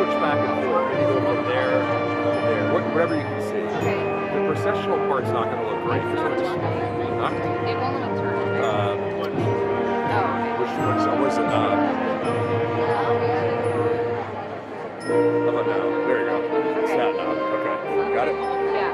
switch back and forth. Maybe go from there to there, whatever you can see. Okay. The processional part's not going to look great because it's It not. won't let me turn. Which Oh, was it? How about now? There you go. It's that now. Okay. Got it? yeah.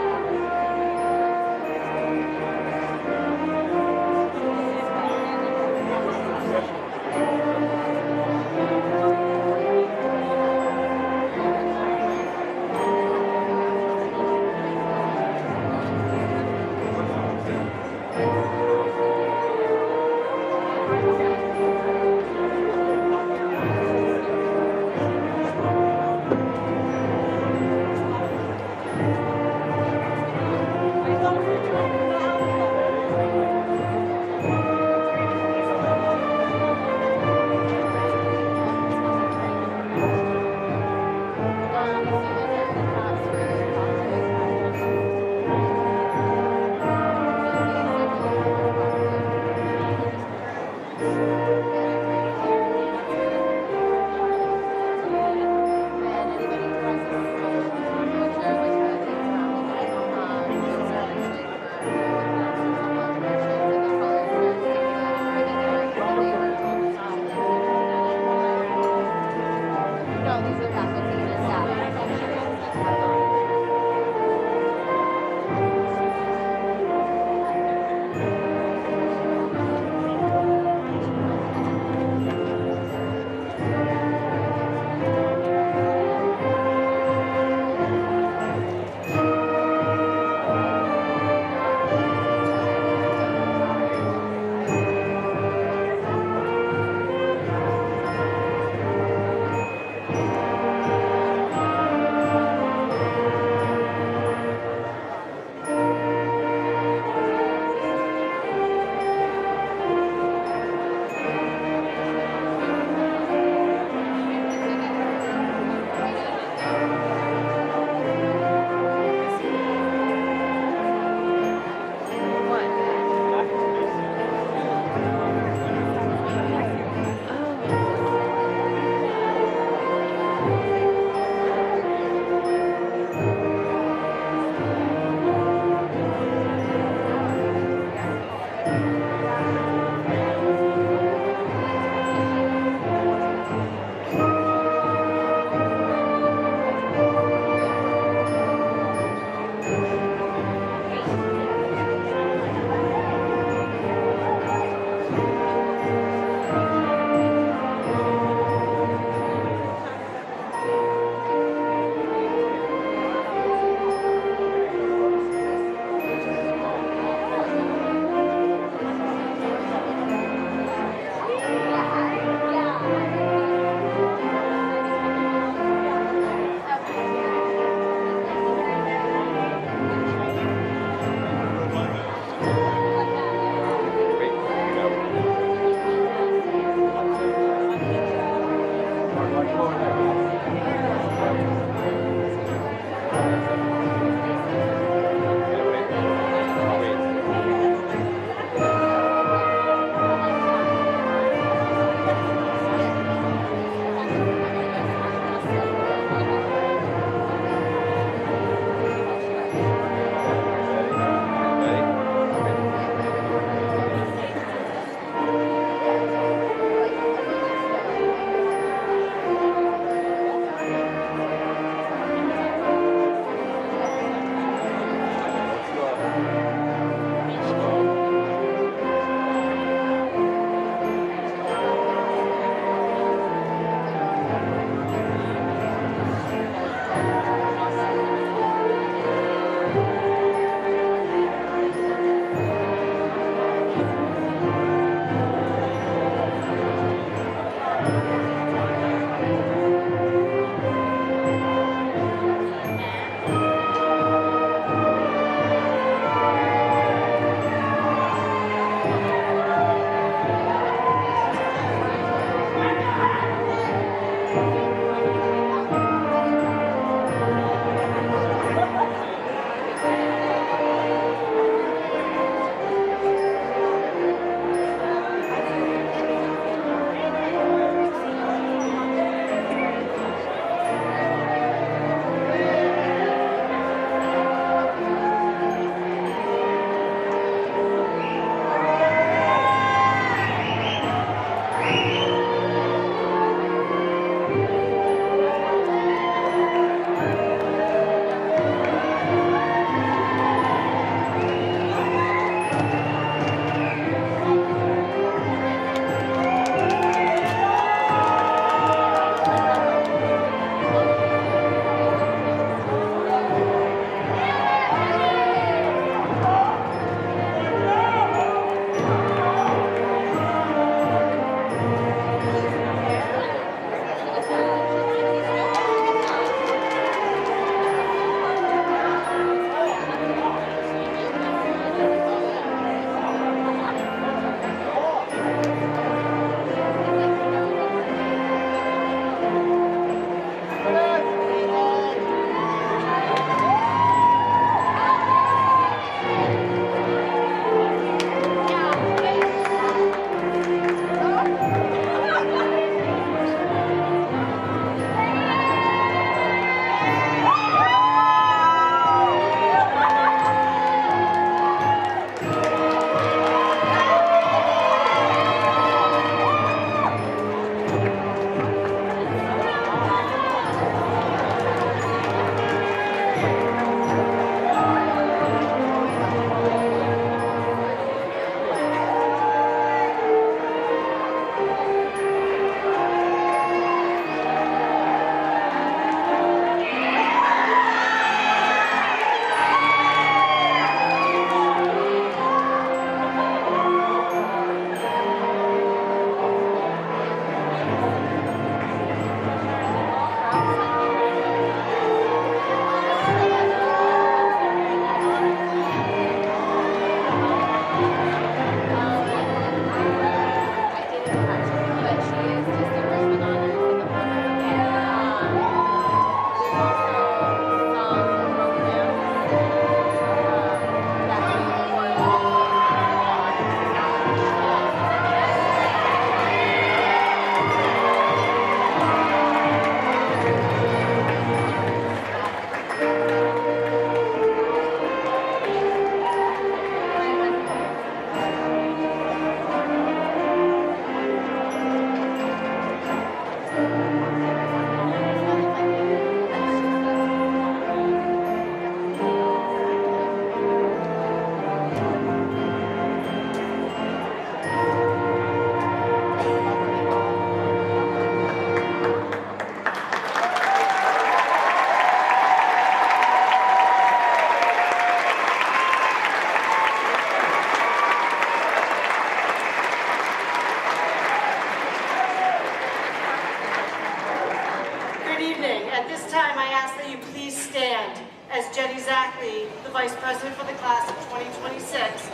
as Jenny Zackley, the Vice President for the class of 2026,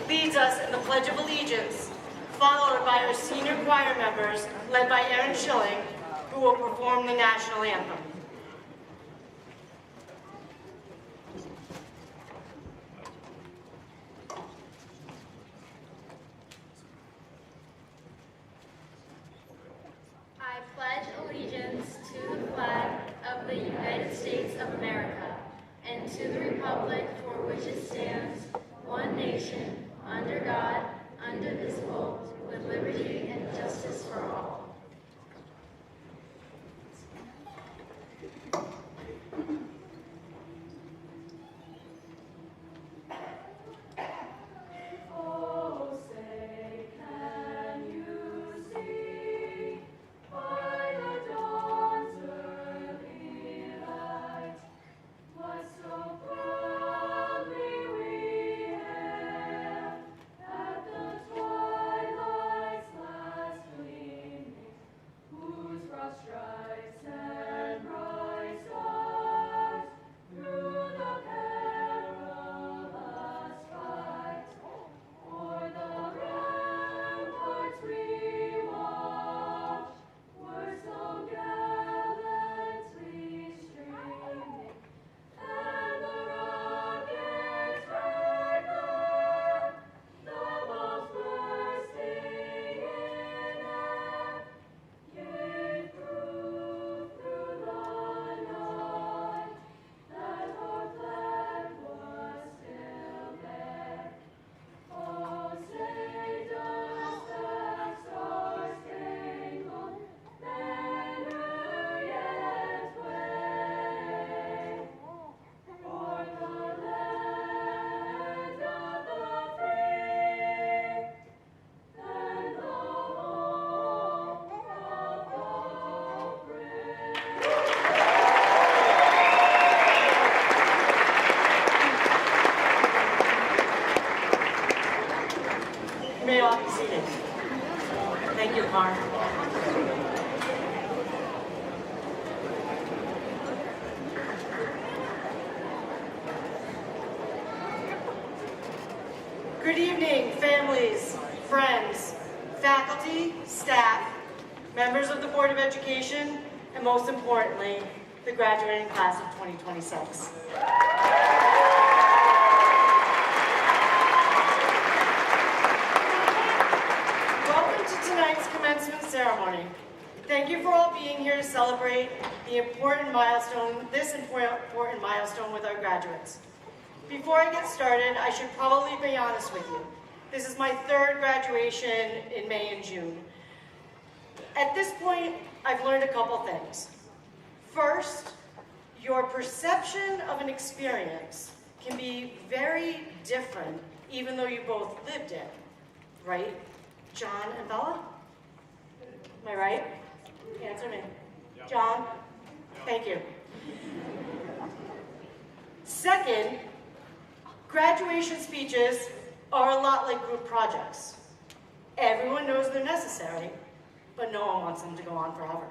leads us in the Pledge of Allegiance, followed by our senior choir members, led by Erin Schilling, who will perform the national anthem. I pledge allegiance to the flag of the United States of America and to the republic for which it stands, one nation, under God, indivisible, with liberty and justice for all. You may all be seated. Thank you, Mark. Good evening, families, friends, faculty, staff, members of the Board of Education, and most importantly, the graduating class of 2026. Welcome to tonight's commencement ceremony. Thank you for all being here to celebrate this important milestone with our graduates. Before I get started, I should probably be honest with you. This is my third graduation in May and June. At this point, I've learned a couple things. First, your perception of an experience can be very different even though you both lived it, right? John and Bella? Am I right? Answer me. John? Thank you. Second, graduation speeches are a lot like group projects. Everyone knows they're necessary, but no one wants them to go on forever.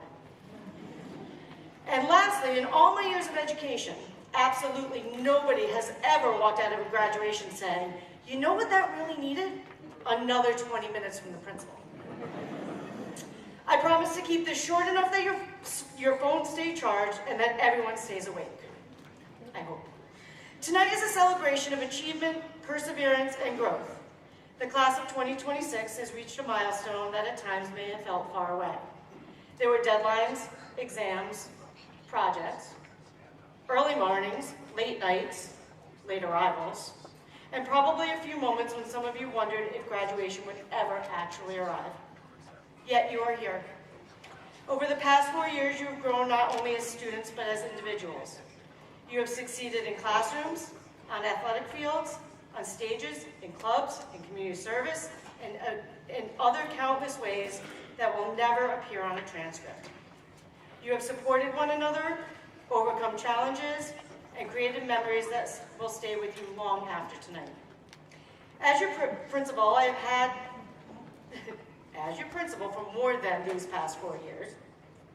And lastly, in all my years of education, absolutely nobody has ever walked out of a graduation saying, you know what that really needed? Another 20 minutes from the principal. I promise to keep this short enough that your phones stay charged and that everyone stays awake. I hope. Tonight is a celebration of achievement, perseverance, and growth. The class of 2026 has reached a milestone that at times may have felt far away. There were deadlines, exams, projects, early mornings, late nights, late arrivals, and probably a few moments when some of you wondered if graduation would ever actually arrive. Yet you are here. Over the past 4 years, you have grown not only as students, but as individuals. You have succeeded in classrooms, on athletic fields, on stages, in clubs, in community service, and in other countless ways that will never appear on a transcript. You have supported one another, overcome challenges, and created memories that will stay with you long after tonight. As your principal, I have had, as your principal for more than these past 4 years,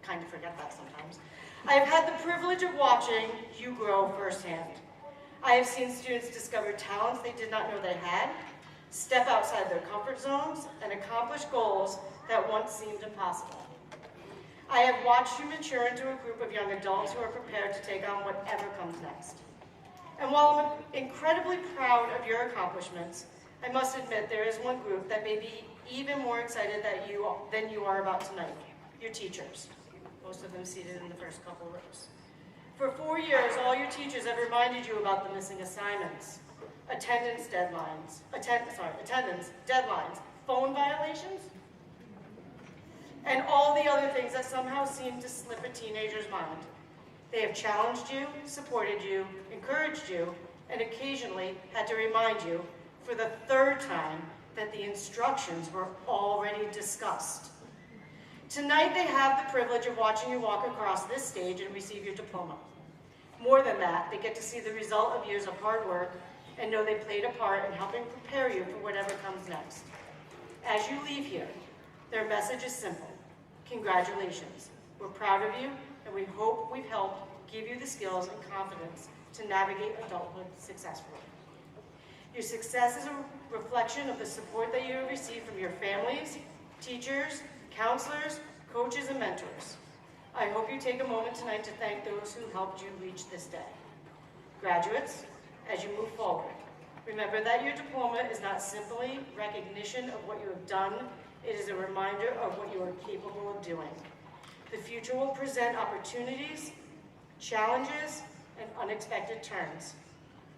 kind of forget that sometimes, I have had the privilege of watching you grow firsthand. I have seen students discover talents they did not know they had, step outside their comfort zones, and accomplish goals that once seemed impossible. I have watched you mature into a group of young adults who are prepared to take on whatever comes next. And while I'm incredibly proud of your accomplishments, I must admit there is one group that may be even more excited than you are about tonight, your teachers. Most of them seated in the first couple rows. For 4 years, all your teachers have reminded you about the missing assignments, attendance deadlines, phone violations, and all the other things that somehow seem to slip a teenager's mind. They have challenged you, supported you, encouraged you, and occasionally had to remind you for the third time that the instructions were already discussed. Tonight they have the privilege of watching you walk across this stage and receive your diploma. More than that, they get to see the result of years of hard work and know they played a part in helping prepare you for whatever comes next. As you leave here, their message is simple. Congratulations. We're proud of you, and we hope we've helped give you the skills and confidence to navigate adulthood successfully. Your success is a reflection of the support that you have received from your families, teachers, counselors, coaches, and mentors. I hope you take a moment tonight to thank those who helped you reach this day. Graduates, as you move forward, remember that your diploma is not simply recognition of what you have done, it is a reminder of what you are capable of doing. The future will present opportunities, challenges, and unexpected turns.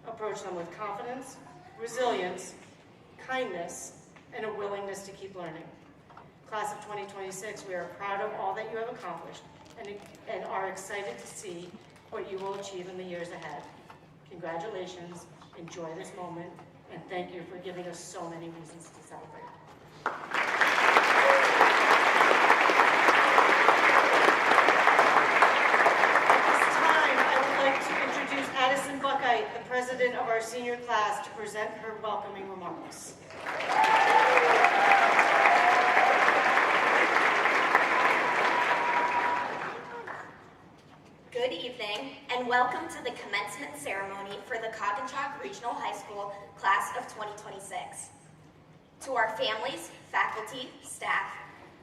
Approach them with confidence, resilience, kindness, and a willingness to keep learning. Class of 2026, we are proud of all that you have accomplished and are excited to see what you will achieve in the years ahead. Congratulations, enjoy this moment, and thank you for giving us so many reasons to celebrate. Addison Buckite, the president of our senior class, to present her welcoming remarks. Good evening, and welcome to the commencement ceremony for the Coggins Regional High School class of 2026. To our families, faculty, staff,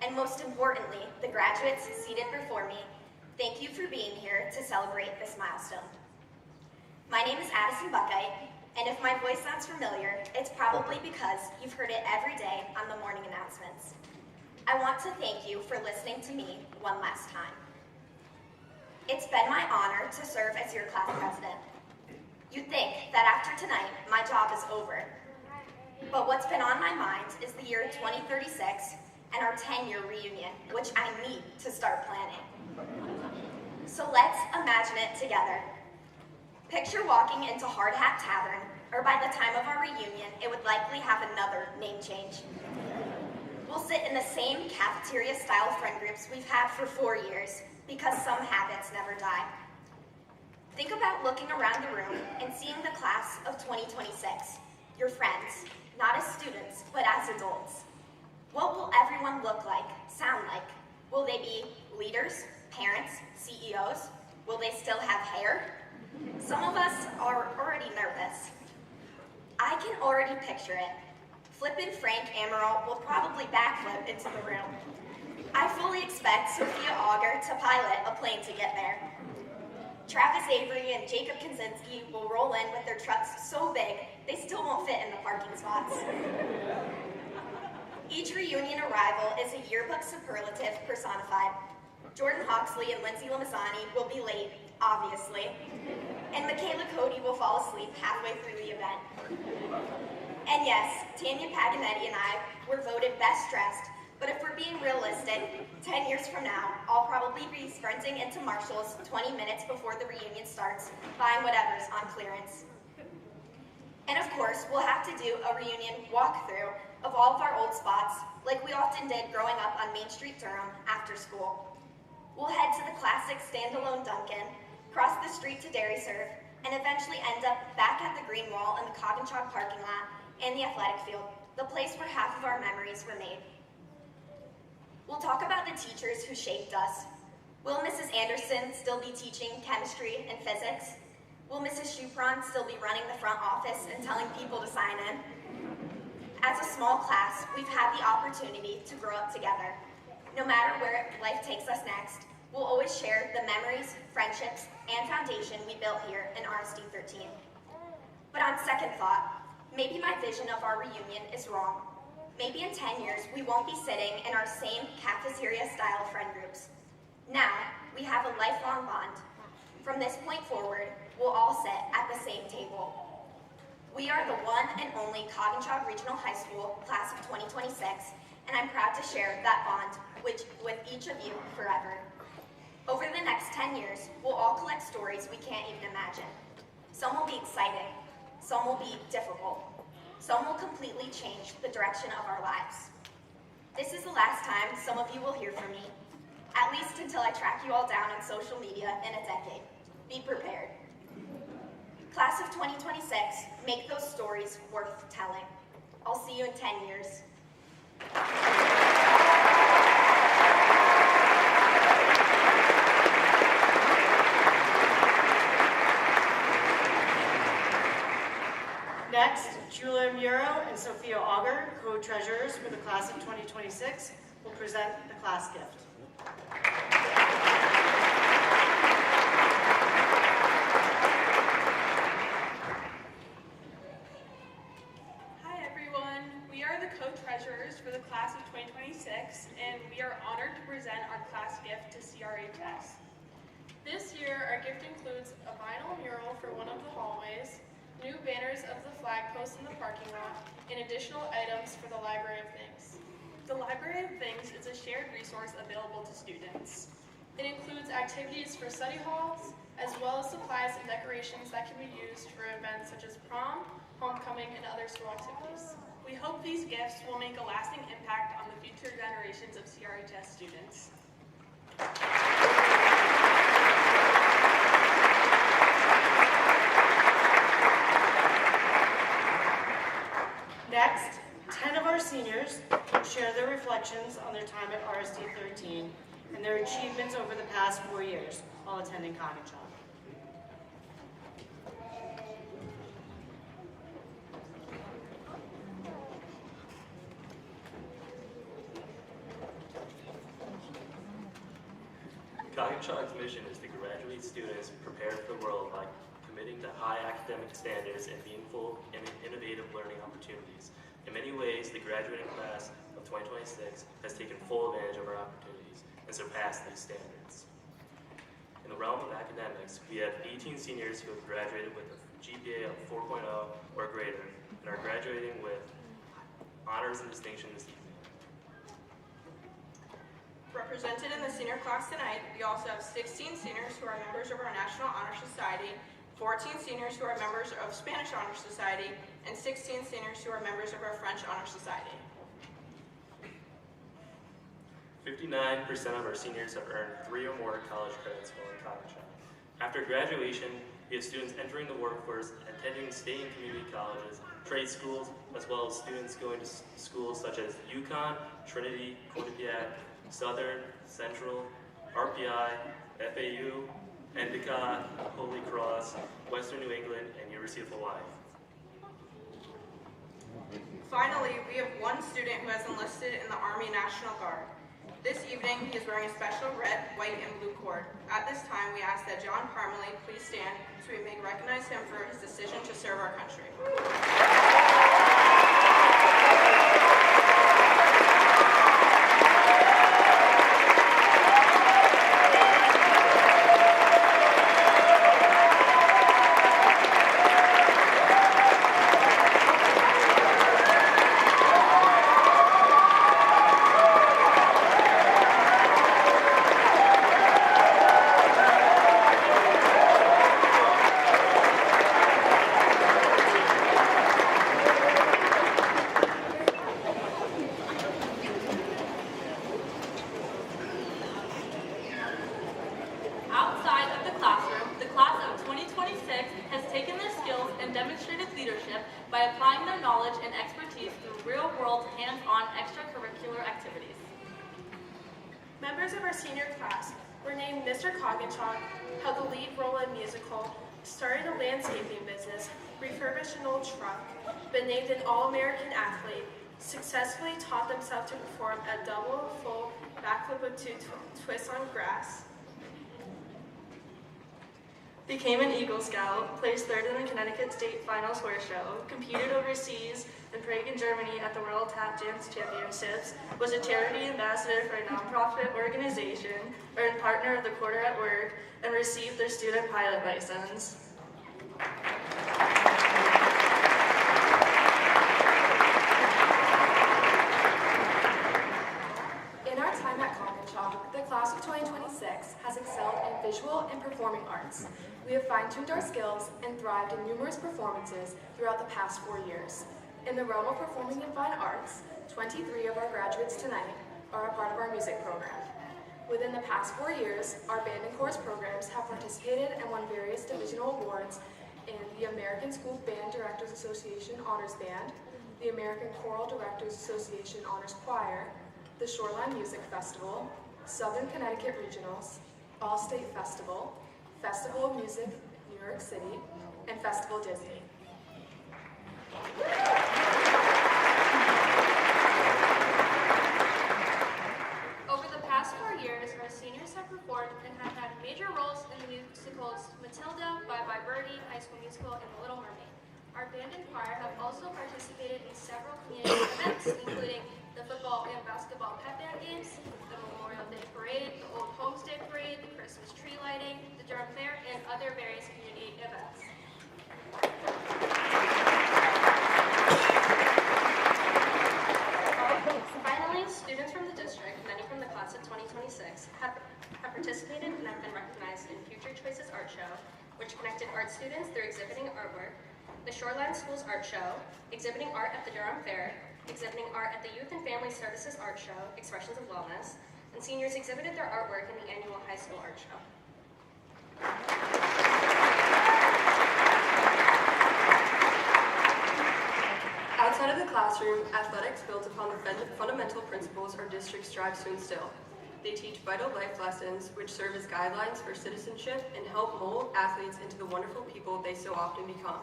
and most importantly, the graduates seated before me, thank you for being here to celebrate this milestone. My name is Addison Buckite, and if my voice sounds familiar, it's probably because you've heard it every day on the morning announcements. I want to thank you for listening to me one last time. It's been my honor to serve as your class president. You'd think that after tonight, my job is over. But what's been on my mind is the year 2036 and our 10-year reunion, which I need to start planning. So let's imagine it together. Picture walking into Hard Hat Tavern, or by the time of our reunion, it would likely have another name change. We'll sit in the same cafeteria-style friend groups we've had for 4 years, because some habits never die. Think about looking around the room and seeing the class of 2026, your friends, not as students, but as adults. What will everyone look like, sound like? Will they be leaders, parents, CEOs? Will they still have hair? Some of us are already nervous. I can already picture it. Flippin' Frank Amaral will probably backflip into the room. I fully expect Sophia Auger to pilot a plane to get there. Travis Avery and Jacob Kaczynski will roll in with their trucks so big, they still won't fit in the parking spots. Each reunion arrival is a yearbook superlative personified. Jordan Hawksley and Lindsay Lamazani will be late, obviously, and Michaela Cody will fall asleep halfway through the event. And yes, Tanya Paganetti and I were voted best dressed, but if we're being realistic, 10 years from now, I'll probably be sprinting into Marshall's 20 minutes before the reunion starts, buying whatever's on clearance. And of course, we'll have to do a reunion walkthrough of all of our old spots, like we often did growing up on Main Street, Durham, after school. We'll head to the classic standalone Dunkin', cross the street to Dairy Serve, and eventually end up back at the green wall in the Coggins parking lot and the athletic field, the place where half of our memories were made. We'll talk about the teachers who shaped us, Will Mrs. Anderson still be teaching chemistry and physics? Will Mrs. Shupron still be running the front office and telling people to sign in? As a small class, we've had the opportunity to grow up together. No matter where life takes us next, we'll always share the memories, friendships, and foundation we built here in RSD 13. But on second thought, maybe my vision of our reunion is wrong. Maybe in 10 years, we won't be sitting in our same cafeteria-style friend groups. Now, we have a lifelong bond. From this point forward, we'll all sit at the same table. We are the one and only Coggins Regional High School class of 2026, and I'm proud to share that bond with each of you forever. Over the next 10 years, we'll all collect stories we can't even imagine. Some will be exciting, some will be difficult, some will completely change the direction of our lives. This is the last time some of you will hear from me, at least until I track you all down on social media in a decade. Be prepared. Class of 2026, make those stories worth telling. I'll see you in 10 years. Next, Julia Muro and Sophia Auger, co-treasurers for the class of 2026, will present the class gift. Co-treasurers for the class of 2026, and we are honored to present our class gift to CRHS. This year, our gift includes a vinyl mural for one of the hallways, new banners of the flag posts in the parking lot, and additional items for the Library of Things. The Library of Things is a shared resource available to students. It includes activities for study halls, as well as supplies and decorations that can be used for events such as prom, homecoming, and other school activities. We hope these gifts will make a lasting impact on the future generations of CRHS students. Next, 10 of our seniors will share their reflections on their time at RSD 13 and their achievements over the past 4 years while attending Coggins. Coggins' mission is to graduate students prepared for the world by committing to high academic standards and meaningful and innovative learning opportunities. In many ways, the graduating class of 2026 has taken full advantage of our opportunities and surpassed these standards. In the realm of academics, we have 18 seniors who have graduated with a GPA of 4.0 or greater and are graduating with honors and distinction this evening. Represented in the senior class tonight, we also have 16 seniors who are members of our National Honor Society, 14 seniors who are members of Spanish Honor Society, and 16 seniors who are members of our French Honor Society. 59% of our seniors have earned 3 or more college credits while in Coggins. After graduation, we have students entering the workforce, attending state and community colleges, trade schools, as well as students going to schools such as UConn, Trinity, Quinnipiac, Southern, Central, RPI, FAU, Endicott, Holy Cross, Western New England, and University of Hawaii. Finally, we have one student who has enlisted in the Army National Guard. This evening, he is wearing a special red, white, and blue cord. At this time, we ask that John Parmalee please stand so we may recognize him for his decision to serve our country. by applying their knowledge and expertise through real-world, hands-on extracurricular activities. Members of our senior class, were named Mr. Coggintog, held the lead role in a musical, started a landscaping business, refurbished an old truck, been named an All-American athlete, successfully taught themselves to perform a double full backflip with two twists on grass, became an Eagle Scout, placed third in the Connecticut State Finals Horse Show, competed overseas in Prague and Germany at the World Tap Dance Championships, was a charity ambassador for a nonprofit organization, earned partner of the Quarter at Work, and received their student pilot license. In our time at Coggintog, the class of 2026 has excelled in visual and performing arts. We have fine-tuned our skills and thrived in numerous performances throughout the past 4 years. In the realm of performing and fine arts, 23 of our graduates tonight are a part of our music program. Within the past 4 years, our band and chorus programs have participated and won various divisional awards in the American School Band Directors Association Honors Band, the American Choral Directors Association Honors Choir, the Shoreline Music Festival, Southern Connecticut Regionals, All-State Festival, Festival of Music, New York City, and Festival Disney. Over the past 4 years, our seniors have performed and have had major roles in the musicals Matilda, Bye Bye Birdie, High School Musical, and The Little Mermaid. Our band and choir have also participated in several community events, including the football and basketball pep band games, the Memorial Day Parade, the Old Homestead Parade, the Christmas tree lighting, the Durham Fair, and other various community events. Finally, students from the district, many from the class of 2026, have participated and have been recognized in Future Choices Art Show, which connected art students through exhibiting artwork, the Shoreline Schools Art Show, exhibiting art at the Durham Fair, exhibiting art at the Youth and Family Services Art Show, Expressions of Wellness, and seniors exhibited their artwork in the annual high school art show. Outside of the classroom, athletics builds upon the fundamental principles our district strives to instill. They teach vital life lessons which serve as guidelines for citizenship and help mold athletes into the wonderful people they so often become.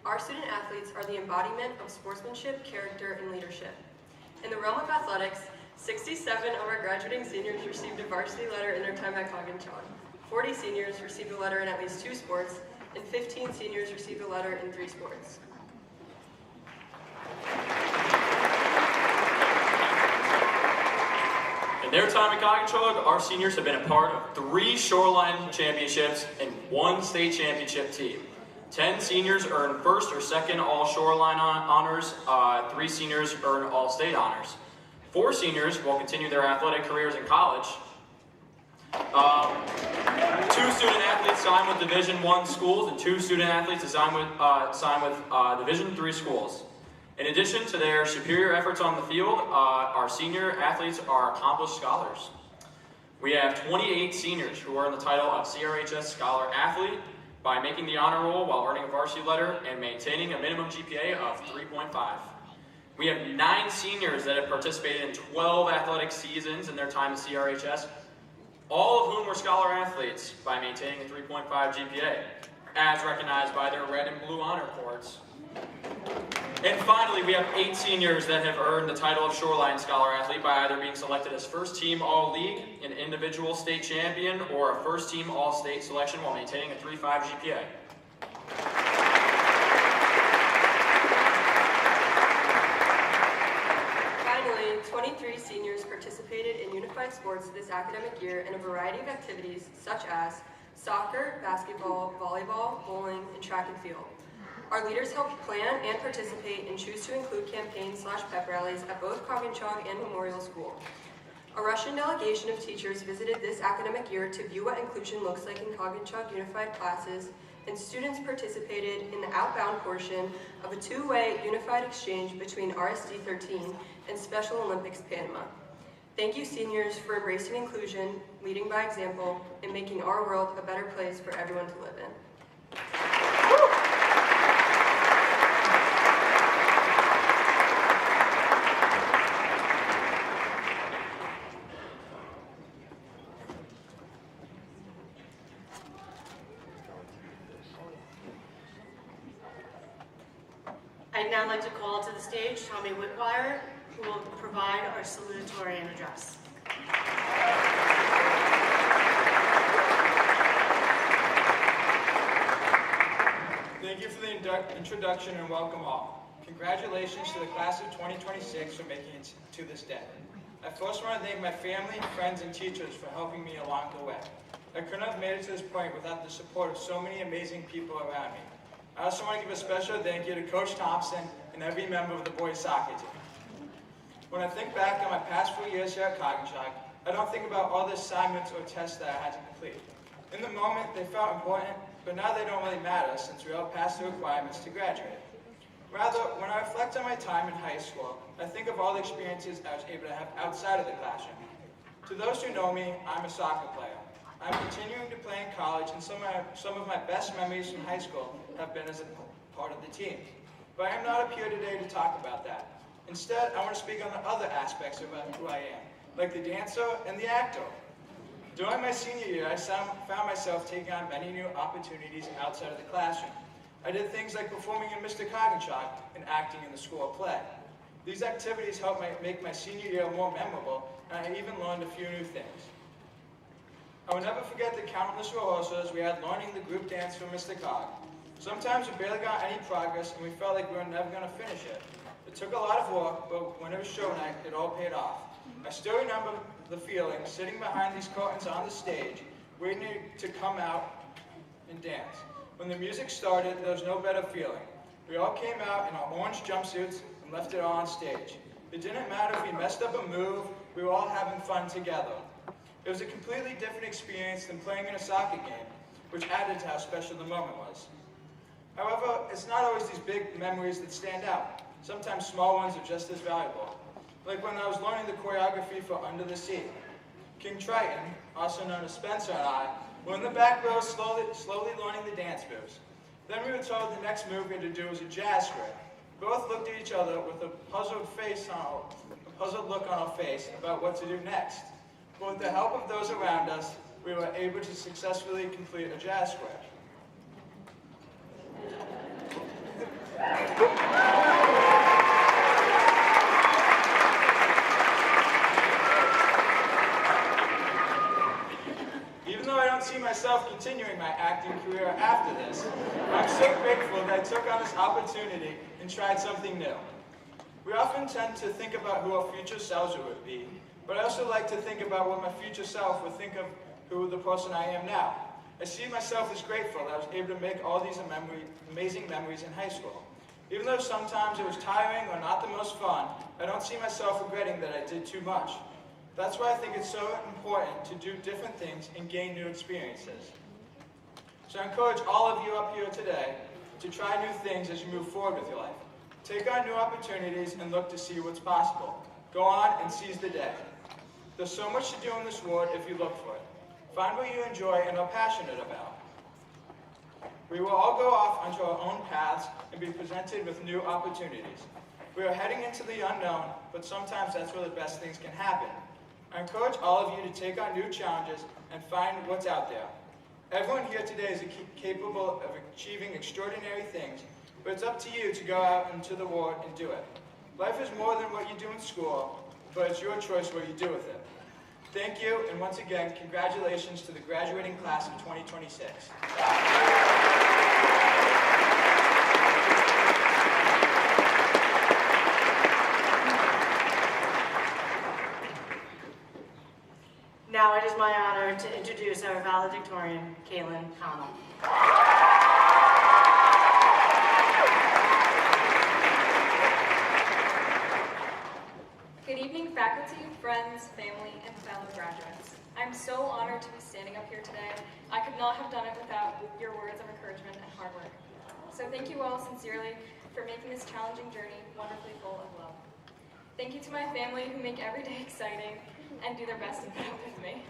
Our student athletes are the embodiment of sportsmanship, character, and leadership. In the realm of athletics, 67 of our graduating seniors received a varsity letter in their time at Coggintog. 40 seniors received a letter in at least 2 sports, and 15 seniors received a letter in 3 sports. In their time at Coggintog, our seniors have been a part of 3 Shoreline championships and 1 state championship team. 10 seniors earn first or second all-shoreline honors, 3 seniors earn all-state honors. 4 seniors will continue their athletic careers in college. 2 student athletes sign with Division I schools, and 2 student athletes sign with Division III schools. In addition to their superior efforts on the field, our senior athletes are accomplished scholars. We have 28 seniors who earn the title of CRHS Scholar Athlete by making the honor roll while earning a varsity letter and maintaining a minimum GPA of 3.5. We have 9 seniors that have participated in 12 athletic seasons in their time at CRHS, all of whom were scholar athletes by maintaining a 3.5 GPA, as recognized by their red and blue honor cords. And finally, we have 8 seniors that have earned the title of Shoreline Scholar Athlete by either being selected as First Team All-League, an individual state champion, or a First Team All-State selection while maintaining a 3.5 GPA. Finally, 23 seniors participated in unified sports this academic year in a variety of activities such as soccer, basketball, volleyball, bowling, and track and field. Our leaders helped plan and participate and choose to include campaigns/pep rallies at both Coggintog and Memorial School. A Russian delegation of teachers visited this academic year to view what inclusion looks like in Coggintog unified classes, and students participated in the outbound portion of a 2-way unified exchange between RSD 13 and Special Olympics Panama. Thank you, seniors, for embracing inclusion, leading by example, and making our world a better place for everyone to live in. I'd now like to call to the stage Tommy Whitwire, who will provide our salutatorian address. Thank you for the introduction and welcome all. Congratulations to the class of 2026 for making it to this day. I first want to thank my family, friends, and teachers for helping me along the way. I couldn't have made it to this point without the support of so many amazing people around me. I also want to give a special thank you to Coach Thompson and every member of the boys soccer team. When I think back on my past 4 years here at Coggins, I don't think about all the assignments or tests that I had to complete. In the moment, they felt important, but now they don't really matter since we all passed the requirements to graduate. Rather, when I reflect on my time in high school, I think of all the experiences I was able to have outside of the classroom. To those who know me, I'm a soccer player. I'm continuing to play in college, and some of my best memories from high school have been as a part of the team. But I am not up here today to talk about that. Instead, I want to speak on the other aspects of who I am, like the dancer and the actor. During my senior year, I found myself taking on many new opportunities outside of the classroom. I did things like performing in Mr. Coggins and acting in the school play. These activities helped make my senior year more memorable, and I even learned a few new things. I will never forget the countless rehearsals we had learning the group dance for Mr. Cog. Sometimes we barely got any progress and we felt like we were never going to finish it. It took a lot of work, but when it was show night, it all paid off. I still remember the feeling sitting behind these curtains on the stage, waiting to come out and dance. When the music started, there was no better feeling. We all came out in our orange jumpsuits and left it all on stage. It didn't matter if we messed up a move, we were all having fun together. It was a completely different experience than playing in a soccer game, which added to how special the moment was. However, it's not always these big memories that stand out. Sometimes small ones are just as valuable. Like when I was learning the choreography for Under the Sea. King Triton, also known as Spencer and I, were in the back row slowly learning the dance moves. Then we were told the next move we had to do was a jazz square. We both looked at each other with a puzzled look on our face about what to do next. But with the help of those around us, we were able to successfully complete a jazz square. Even though I don't see myself continuing my acting career after this, I'm so grateful that I took on this opportunity and tried something new. We often tend to think about who our future selves would be, but I also like to think about what my future self would think of who the person I am now. I see myself as grateful that I was able to make all these amazing memories in high school. Even though sometimes it was tiring or not the most fun, I don't see myself regretting that I did too much. That's why I think it's so important to do different things and gain new experiences. So I encourage all of you up here today to try new things as you move forward with your life. Take on new opportunities and look to see what's possible. Go on and seize the day. There's so much to do in this world if you look for it. Find what you enjoy and are passionate about. We will all go off onto our own paths and be presented with new opportunities. We are heading into the unknown, but sometimes that's where the best things can happen. I encourage all of you to take on new challenges and find what's out there. Everyone here today is capable of achieving extraordinary things, but it's up to you to go out into the world and do it. Life is more than what you do in school, but it's your choice what you do with it. Thank you, and once again, congratulations to the graduating class of 2026. Now it is my honor to introduce our valedictorian, Kaylin Connell. Good evening, faculty, friends, family, and fellow graduates. I'm so honored to be standing up here today. I could not have done it without your words of encouragement and hard work. So thank you all sincerely for making this challenging journey wonderfully full of love. Thank you to my family who make every day exciting and do their best to put up with me.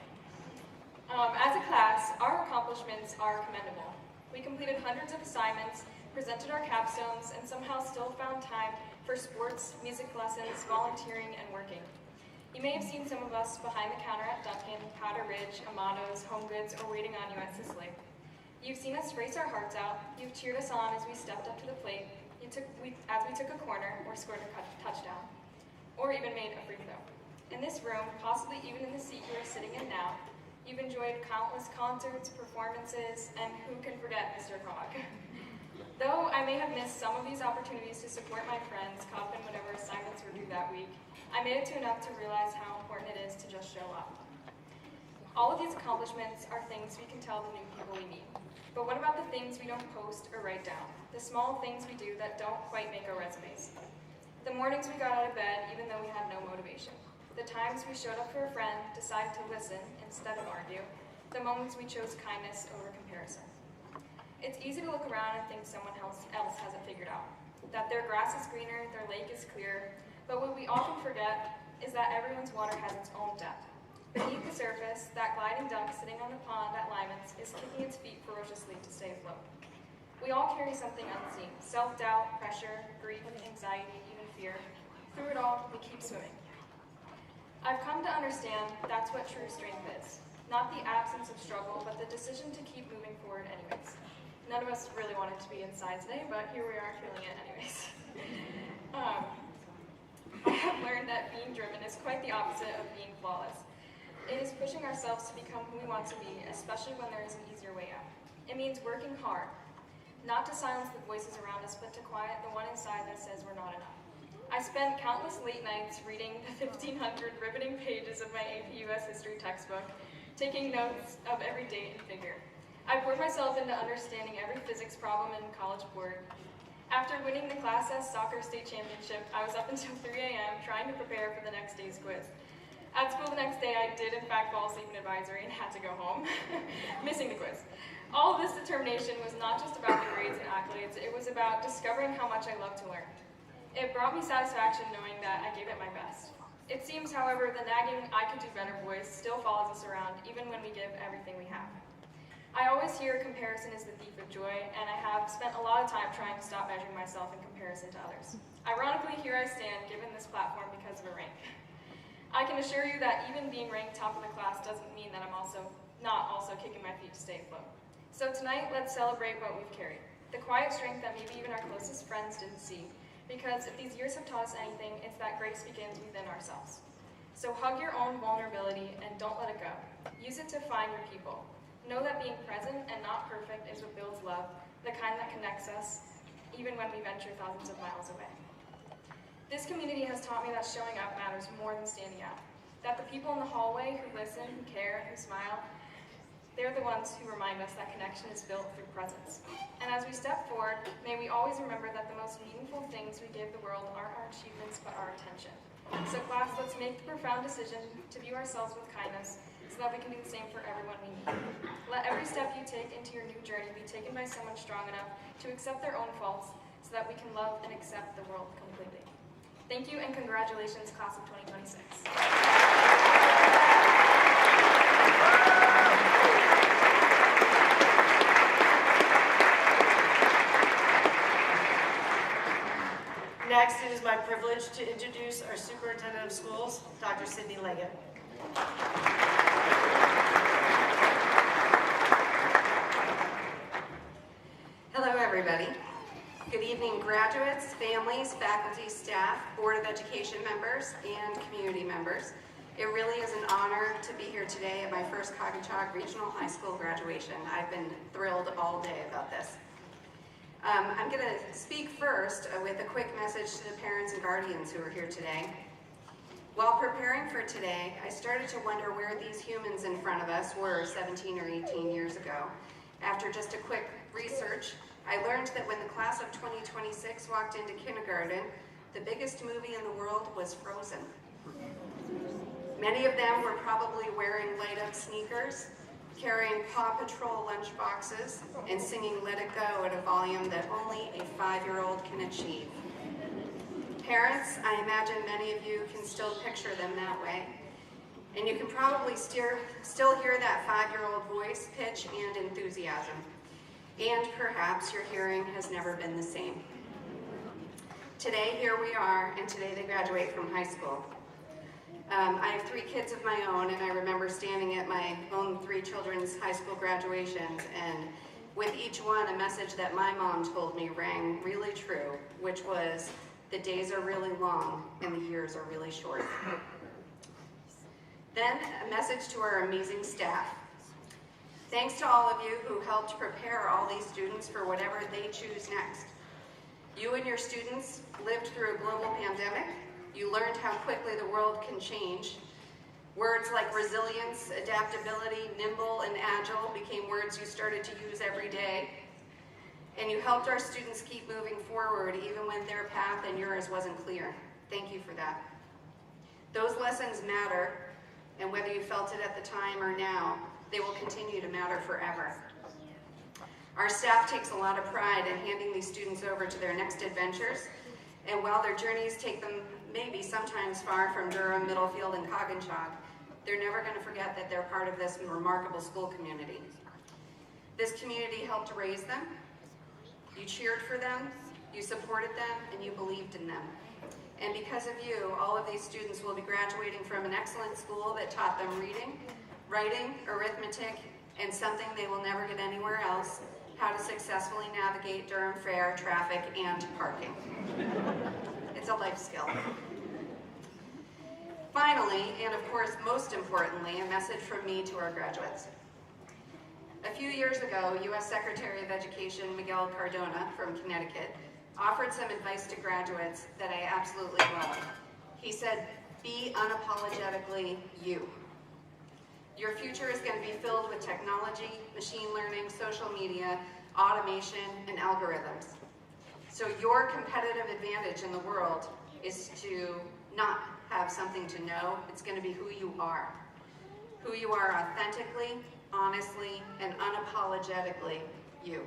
As a class, our accomplishments are commendable. We completed hundreds of assignments, presented our capstones, and somehow still found time for sports, music lessons, volunteering, and working. You may have seen some of us behind the counter at Dunkin', Powder Ridge, Amato's, Home Goods, or waiting on you at Sicily. You've seen us race our hearts out, you've cheered us on as we stepped up to the plate, as we took a corner or scored a touchdown, or even made a free throw. In this room, possibly even in the seat you are sitting in now, you've enjoyed countless concerts, performances, and who can forget Mr. Cog? Though I may have missed some of these opportunities to support my friends, cop in whatever assignments were due that week, I made it to enough to realize how important it is to just show up. All of these accomplishments are things we can tell the new people we meet. But what about the things we don't post or write down? The small things we do that don't quite make our resumes. The mornings we got out of bed even though we had no motivation. The times we showed up for a friend, decided to listen instead of argue. The moments we chose kindness over comparison. It's easy to look around and think someone else has it figured out. That their grass is greener, their lake is clear. But what we often forget is that everyone's water has its own depth. Beneath the surface, that gliding duck sitting on the pond at Lyman's is kicking its feet ferociously to stay afloat. We all carry something unseen. Self-doubt, pressure, grief, anxiety, even fear. Through it all, we keep swimming. I've come to understand that's what true strength is. Not the absence of struggle, but the decision to keep moving forward anyways. None of us really wanted to be inside today, but here we are feeling it anyways. I have learned that being driven is quite the opposite of being flawless. It is pushing ourselves to become who we want to be, especially when there is an easier way out. It means working hard, not to silence the voices around us, but to quiet the one inside that says we're not enough. I spent countless late nights reading the 1,500 riveting pages of my AP US history textbook, taking notes of every date and figure. I poured myself into understanding every physics problem in College Board. After winning the Class S soccer state championship, I was up until 3 a.m. trying to prepare for the next day's quiz. At school the next day, I did in fact fall asleep in advisory and had to go home, missing the quiz. All of this determination was not just about the grades and accolades, it was about discovering how much I love to learn. It brought me satisfaction knowing that I gave it my best. It seems, however, the nagging I could do better voice still follows us around even when we give everything we have. I always hear comparison is the thief of joy, and I have spent a lot of time trying to stop measuring myself in comparison to others. Ironically, here I stand, given this platform because of a rank. I can assure you that even being ranked top of the class doesn't mean that I'm not also kicking my feet to stay afloat. So tonight, let's celebrate what we've carried. The quiet strength that maybe even our closest friends didn't see. Because if these years have taught us anything, it's that grace begins within ourselves. So hug your own vulnerability and don't let it go. Use it to find your people. Know that being present and not perfect is what builds love, the kind that connects us, even when we venture thousands of miles away. This community has taught me that showing up matters more than standing out. That the people in the hallway who listen, who care, who smile, they're the ones who remind us that connection is built through presence. And as we step forward, may we always remember that the most meaningful things we give the world aren't our achievements, but our attention. So class, let's make the profound decision to view ourselves with kindness so that we can do the same for everyone we meet. Let every step you take into your new journey be taken by someone strong enough to accept their own faults so that we can love and accept the world completely. Thank you and congratulations, class of 2026. Next, it is my privilege to introduce our Superintendent of Schools, Dr. Sydney Leggett. Hello, everybody. Good evening, graduates, families, faculty, staff, Board of Education members, and community members. It really is an honor to be here today at my first Coggachog Regional High School graduation. I've been thrilled all day about this. I'm going to speak first with a quick message to the parents and guardians who are here today. While preparing for today, I started to wonder where these humans in front of us were 17 or 18 years ago. After just a quick research, I learned that when the class of 2026 walked into kindergarten, the biggest movie in the world was Frozen. Many of them were probably wearing light-up sneakers, carrying Paw Patrol lunchboxes, and singing Let It Go at a volume that only a 5-year-old can achieve. Parents, I imagine many of you can still picture them that way. And you can probably still hear that 5-year-old voice, pitch, and enthusiasm. And perhaps your hearing has never been the same. Today, here we are, and today they graduate from high school. I have 3 kids of my own, and I remember standing at my own 3 children's high school graduations and With each one, a message that my mom told me rang really true, which was, the days are really long and the years are really short. Then, a message to our amazing staff. Thanks to all of you who helped prepare all these students for whatever they choose next. You and your students lived through a global pandemic. You learned how quickly the world can change. Words like resilience, adaptability, nimble, and agile became words you started to use every day. And you helped our students keep moving forward even when their path and yours wasn't clear. Thank you for that. Those lessons matter, and whether you felt it at the time or now, they will continue to matter forever. Our staff takes a lot of pride in handing these students over to their next adventures, and while their journeys take them maybe sometimes far from Durham, Middlefield, and Coggins-Chock, they're never going to forget that they're part of this remarkable school community. This community helped raise them. You cheered for them, you supported them, and you believed in them. And because of you, all of these students will be graduating from an excellent school that taught them reading, writing, arithmetic, and something they will never get anywhere else, how to successfully navigate Durham Fair, traffic, and parking. It's a life skill. Finally, and of course most importantly, a message from me to our graduates. A few years ago, U.S. Secretary of Education Miguel Cardona from Connecticut offered some advice to graduates that I absolutely love. He said, be unapologetically you. Your future is going to be filled with technology, machine learning, social media, automation, and algorithms. So your competitive advantage in the world is to not have something to know. It's going to be who you are. Who you are authentically, honestly, and unapologetically you.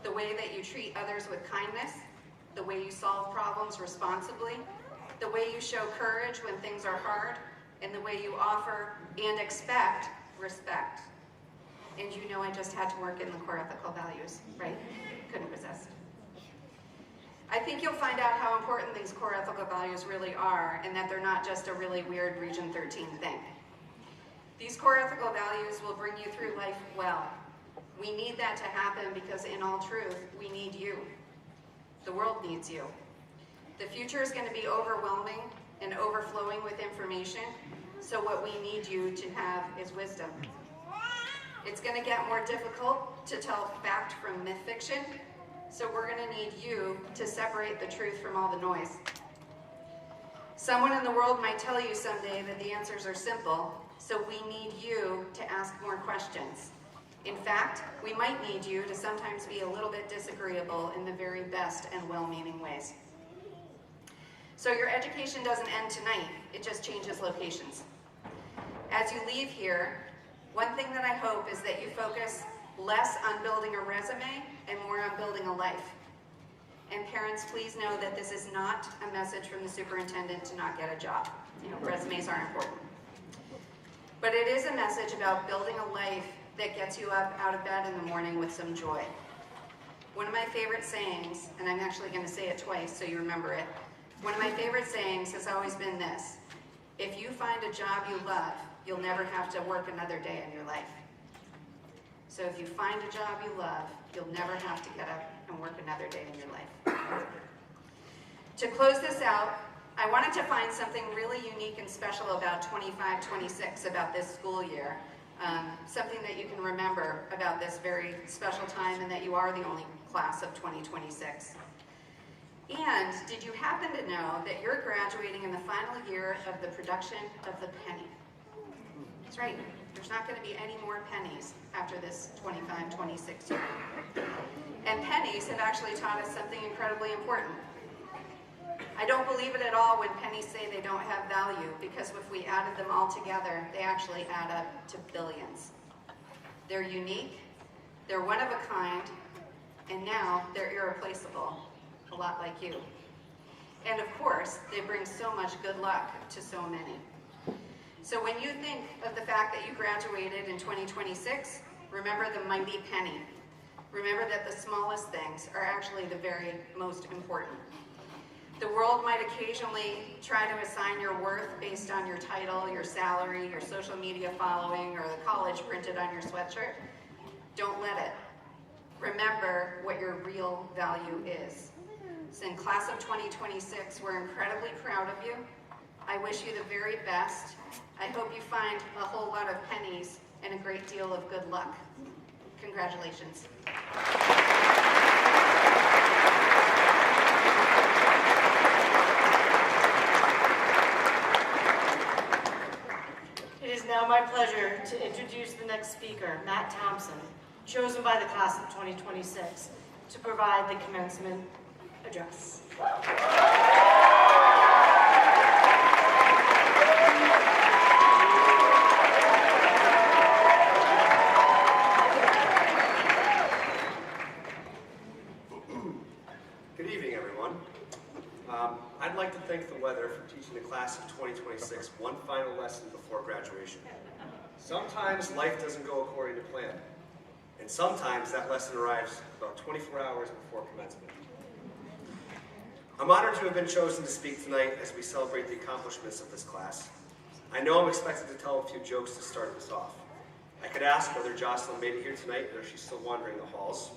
The way that you treat others with kindness, the way you solve problems responsibly, the way you show courage when things are hard, and the way you offer and expect respect. And you know I just had to work in the core ethical values, right? Couldn't resist. I think you'll find out how important these core ethical values really are, and that they're not just a really weird Region 13 thing. These core ethical values will bring you through life well. We need that to happen because in all truth, we need you. The world needs you. The future is going to be overwhelming and overflowing with information, so what we need you to have is wisdom. It's going to get more difficult to tell fact from myth fiction, so we're going to need you to separate the truth from all the noise. Someone in the world might tell you someday that the answers are simple, so we need you to ask more questions. In fact, we might need you to sometimes be a little bit disagreeable in the very best and well-meaning ways. So your education doesn't end tonight, it just changes locations. As you leave here, one thing that I hope is that you focus less on building a resume and more on building a life. And parents, please know that this is not a message from the superintendent to not get a job. You know, resumes are important. But it is a message about building a life that gets you up out of bed in the morning with some joy. One of my favorite sayings, and I'm actually going to say it twice so you remember it, one of my favorite sayings has always been this: if you find a job you love, you'll never have to work another day in your life. So if you find a job you love, you'll never have to get up and work another day in your life. To close this out, I wanted to find something really unique and special about 25-26 about this school year. Something that you can remember about this very special time and that you are the only class of 2026. And did you happen to know that you're graduating in the final year of the production of the penny? That's right, there's not going to be any more pennies after this 25-26 year. And pennies have actually taught us something incredibly important. I don't believe it at all when pennies say they don't have value, because if we added them all together, they actually add up to billions. They're unique, they're one of a kind, and now they're irreplaceable, a lot like you. And of course, they bring so much good luck to so many. So when you think of the fact that you graduated in 2026, remember the mighty penny. Remember that the smallest things are actually the very most important. The world might occasionally try to assign your worth based on your title, your salary, your social media following, or the college printed on your sweatshirt. Don't let it. Remember what your real value is. So in class of 2026, we're incredibly proud of you. I wish you the very best. I hope you find a whole lot of pennies and a great deal of good luck. Congratulations. It is now my pleasure to introduce the next speaker, Matt Thompson, chosen by the class of 2026 to provide the commencement address. Good evening, everyone. I'd like to thank the weather for teaching the class of 2026 one final lesson before graduation. Sometimes life doesn't go according to plan, and sometimes that lesson arrives about 24 hours before commencement. I'm honored to have been chosen to speak tonight as we celebrate the accomplishments of this class. I know I'm expected to tell a few jokes to start this off. I could ask whether Jocelyn made it here tonight or if she's still wandering the halls.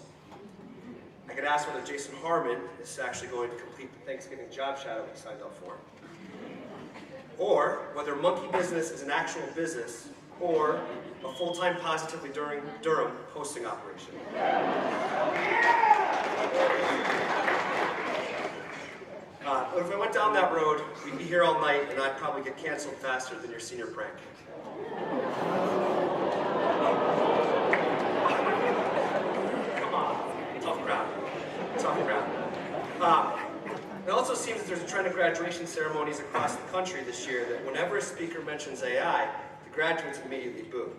I could ask whether Jason Harmon is actually going to complete the Thanksgiving job shadow he signed up for. Or whether monkey business is an actual business or a full-time Positively Durham posting operation. But if I went down that road, we'd be here all night and I'd probably get canceled faster than your senior prank. Come on, tough crowd. Tough crowd. It also seems that there's a trend of graduation ceremonies across the country this year that whenever a speaker mentions AI, the graduates immediately boo.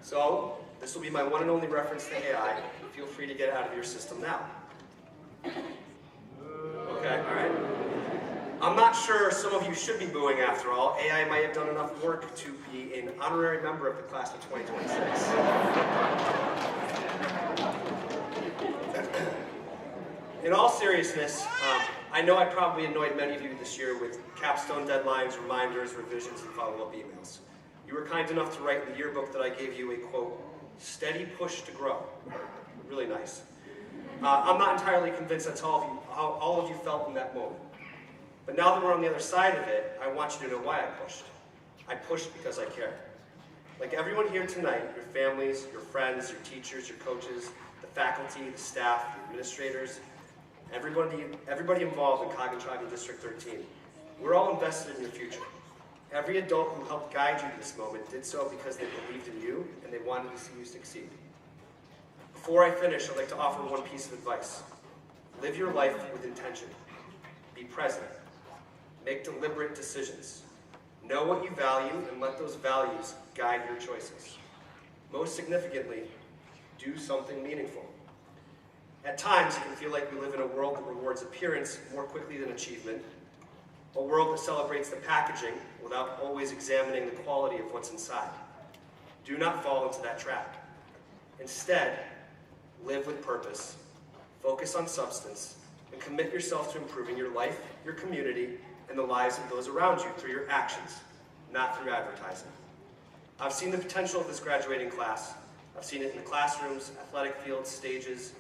So, this will be my one and only reference to AI. Feel free to get it out of your system now. Okay, all right. I'm not sure some of you should be booing after all. AI might have done enough work to be an honorary member of the class of 2026. In all seriousness, I know I probably annoyed many of you this year with capstone deadlines, reminders, revisions, and follow-up emails. You were kind enough to write in the yearbook that I gave you a, quote, steady push to grow. Really nice. I'm not entirely convinced that's how all of you felt in that moment. But now that we're on the other side of it, I want you to know why I pushed. I pushed because I care. Like everyone here tonight, your families, your friends, your teachers, your coaches, the faculty, the staff, the administrators, everybody involved in Coggin District 13, we're all invested in your future. Every adult who helped guide you to this moment did so because they believed in you and they wanted to see you succeed. Before I finish, I'd like to offer one piece of advice. Live your life with intention. Be present. Make deliberate decisions. Know what you value and let those values guide your choices. Most significantly, do something meaningful. At times, it can feel like we live in a world that rewards appearance more quickly than achievement, a world that celebrates the packaging without always examining the quality of what's inside. Do not fall into that trap. Instead, live with purpose, focus on substance, and commit yourself to improving your life, your community, and the lives of those around you through your actions, not through advertising. I've seen the potential of this graduating class. I've seen it in the classrooms, athletic fields, stages,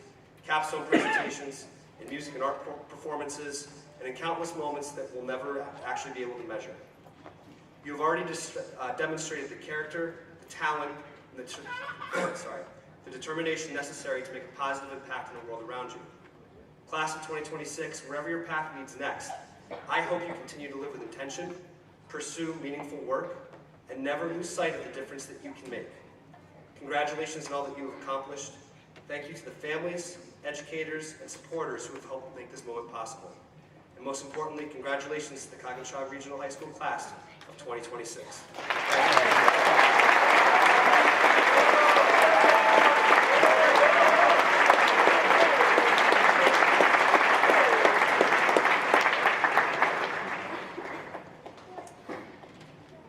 capstone presentations, in music and art performances, and in countless moments that we'll never actually be able to measure. You have already demonstrated the character, the talent, and the determination necessary to make a positive impact in the world around you. Class of 2026, wherever your path leads next, I hope you continue to live with intention, pursue meaningful work, and never lose sight of the difference that you can make. Congratulations on all that you have accomplished. Thank you to the families, educators, and supporters who have helped make this moment possible. And most importantly, congratulations to the Coggin Regional High School class of 2026.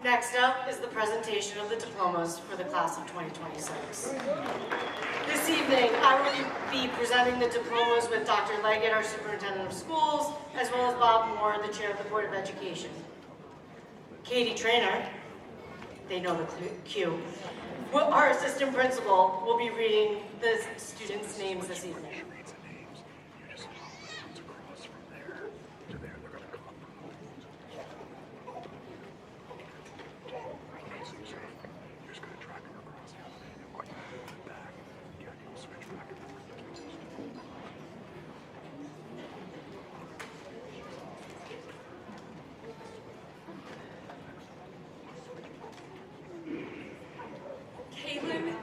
Next up is the presentation of the diplomas for the class of 2026. This evening, I will be presenting the diplomas with Dr. Leggett, our Superintendent of Schools, as well as Bob Moore, the Chair of the Board of Education. Katie Traynor, they know the cue. Well, our assistant principal will be reading the students' names this evening.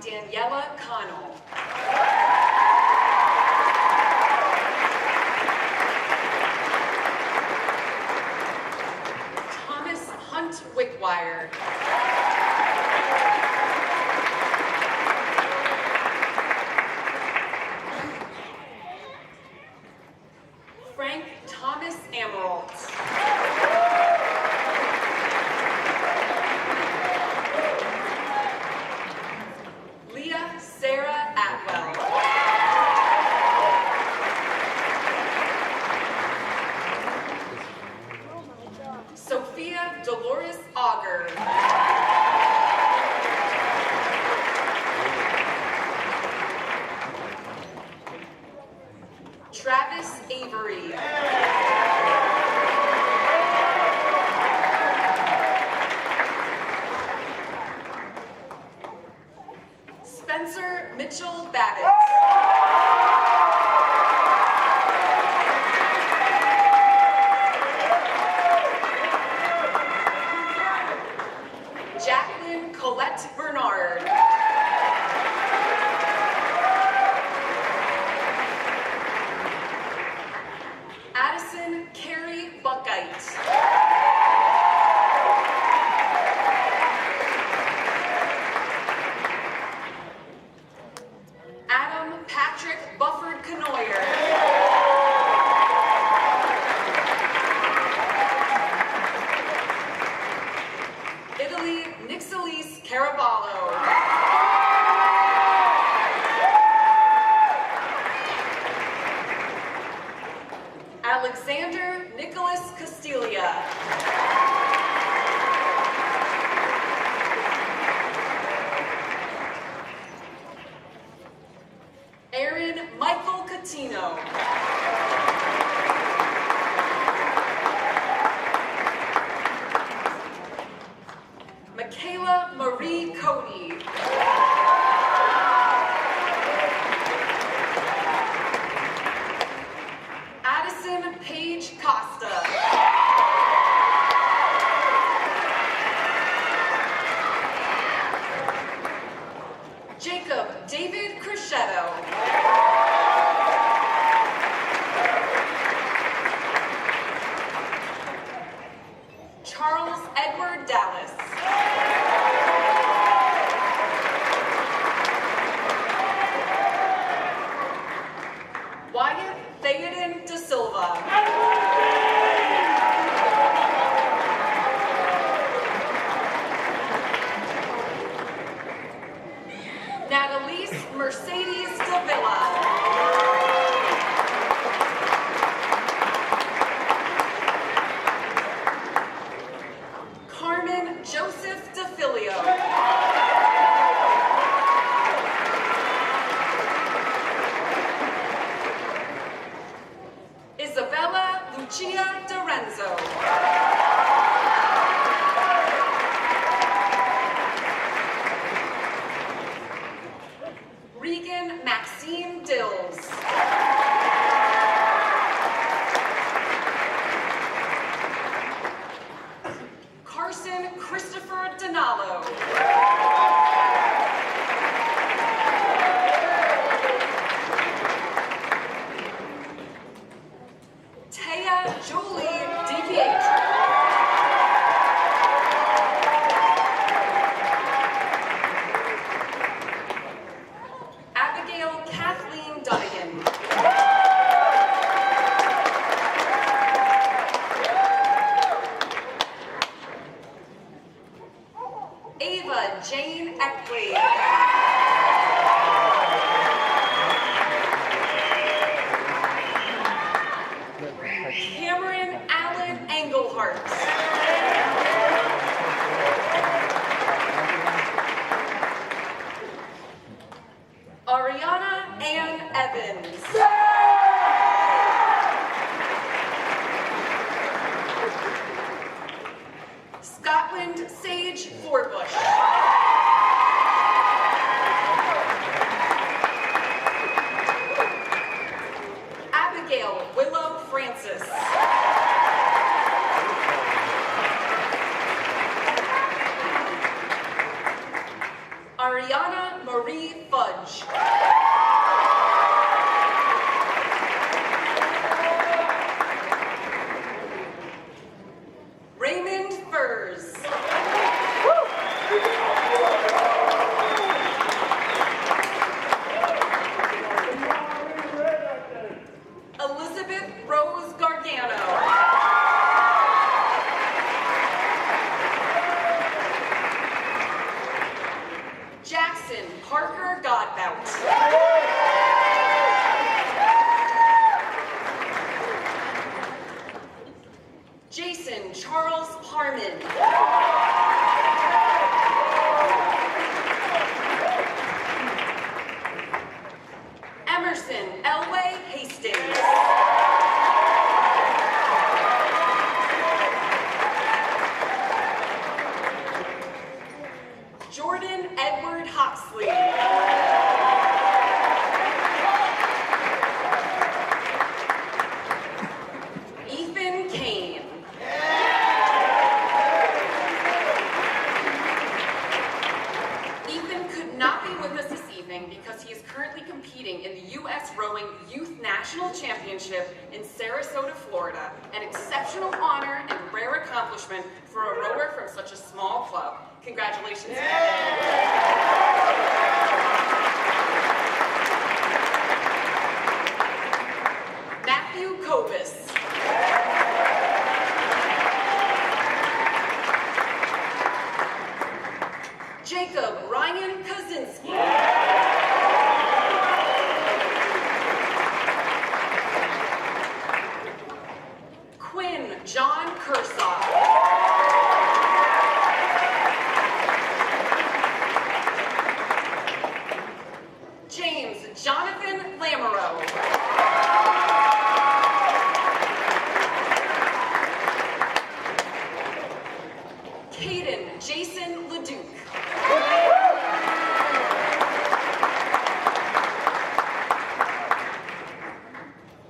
Daniela Connell. Thomas Hunt Wickwire. Frank Thomas Amaralt. Sarah Atwell. Sophia Dolores Auger. Travis Avery. Spencer Mitchell Babbitt. Jacqueline Colette Bernard. Addison Carey Buckite. Adam Patrick Bufford Canoyer. Italy Nixalise Caraballo. Alexander Nicholas Castilla. Aaron Michael Catino. Michaela Marie Cody. Addison Paige Costa. Jacob David Crescetto. Charles Edward Dallas. Wyatt Theoden Da Silva. Annalise Mercedes Davila. Carmen Joseph DeFilio. Isabella Lucia Dorenzo. Regan Maxine Dills. Carson Christopher Donalo. Taya Julie DiPietro. Abigail Kathleen Dunnigan. Ava Jane Eckley. Cameron Allen Engelhart. Forbush. Abigail Willow Francis. Ariana Marie Fudge. Raymond Furs. Elizabeth Rose Gargano. Jackson Parker Godbout. Jason Charles Harmon. Emerson Elway Hastings. Jordan Edward Hoxley. Ethan Kane. Ethan could not be with us this evening because he is currently competing in the U.S. Rowing Youth National Championship in Sarasota, Florida, an exceptional honor and rare accomplishment for a rower from such a small club. Congratulations. Matthew Kobus. Jacob Ryan Kaczynski. Quinn John Kershaw. James Jonathan Lamoureux. Caden Jason Leduc.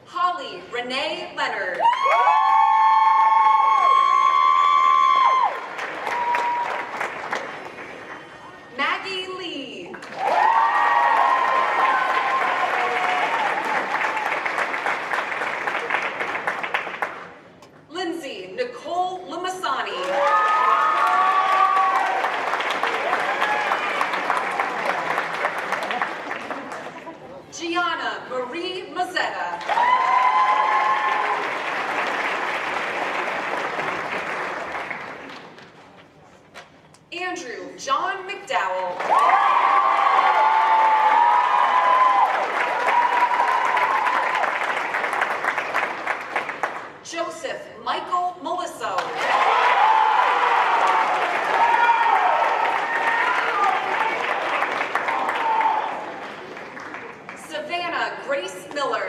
Holly Renee Leonard. Maggie Lee. Lindsay Nicole Limasani. Gianna Marie Mazzetta. Andrew John McDowell. Joseph Michael Melisso. Savannah Grace Miller.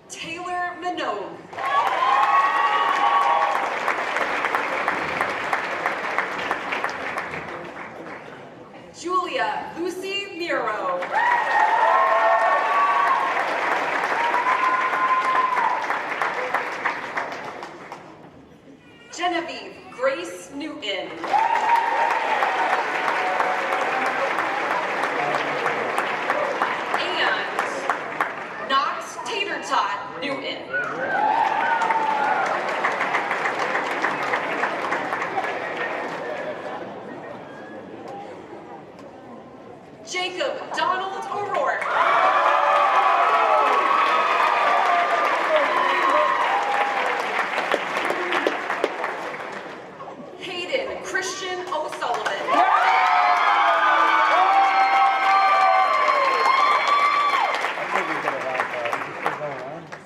Taylor Minogue. Julia Lucy Miro. Genevieve Grace Newton. And Knox Tater Tot Newton. Jacob Donald O'Rourke. Hayden Christian O'Sullivan.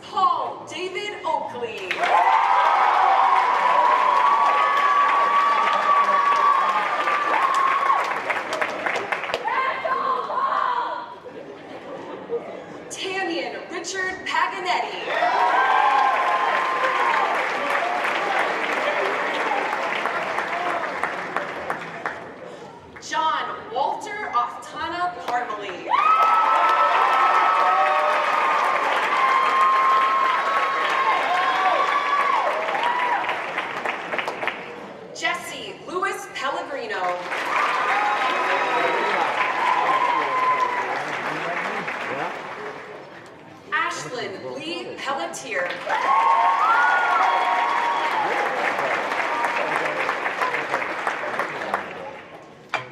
Paul David Oakley. Tanyan Richard Paganetti. volunteer.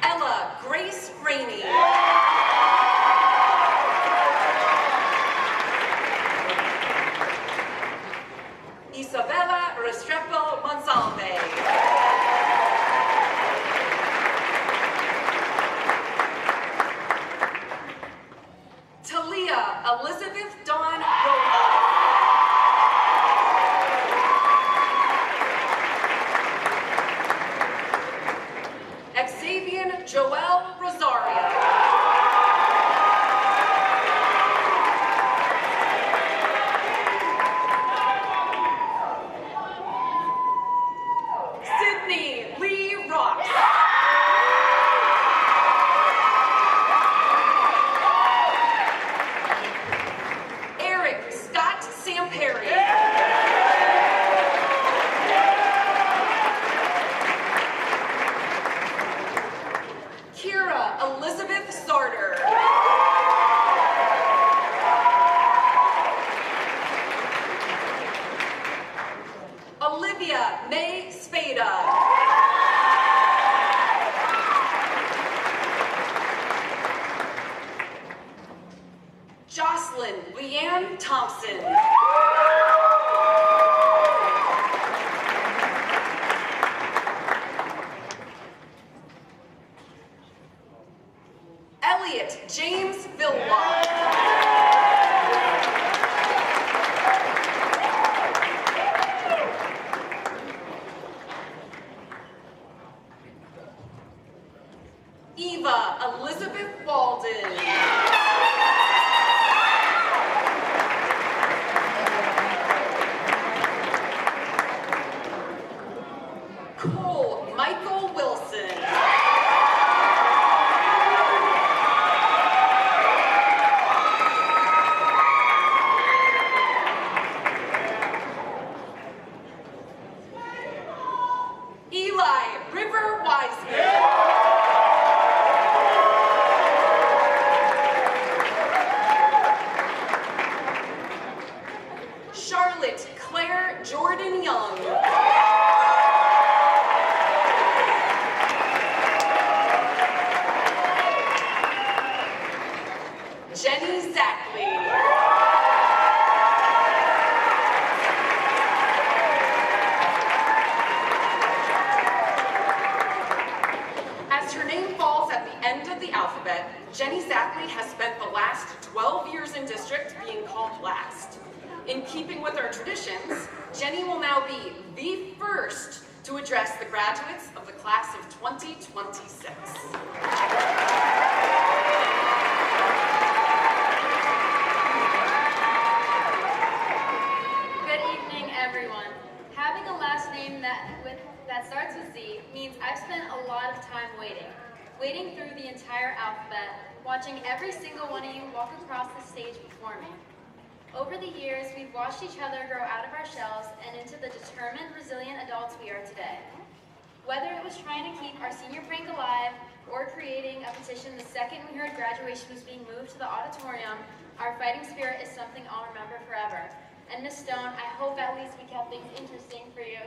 Ella Grace Rainey. Isabella Restrepo Monsalve. Talia Elizabeth Dawn Rojas. Xavier Joel Rosario. Sydney Lee Ross. Eric Scott Samperi. Kira Elizabeth Sarter. Olivia May Spada. Jocelyn Leanne Thompson. Elliot James Villwa. Eva Elizabeth Walden. Cole Michael Wilson. Eli River Wiseman. Charlotte Claire Jordan Young. Jenny Zackley. As her name falls at the end of the alphabet, Jenny Zackley has spent the last 12 years in district being called last. In keeping with our traditions, Jenny will now be the first to address the graduates of the class of 2026. Good evening, everyone. Having a last name that starts with Z means I've spent a lot of time waiting through the entire alphabet, watching every single one of you walk across the stage before me. Over the years, we've watched each other grow out of our shells and into the determined, resilient adults we are today. Whether it was trying to keep our senior prank alive or creating a petition the second we heard graduation was being moved to the auditorium, our fighting spirit is something I'll remember forever. And Miss Stone, I hope at least we kept things interesting for you.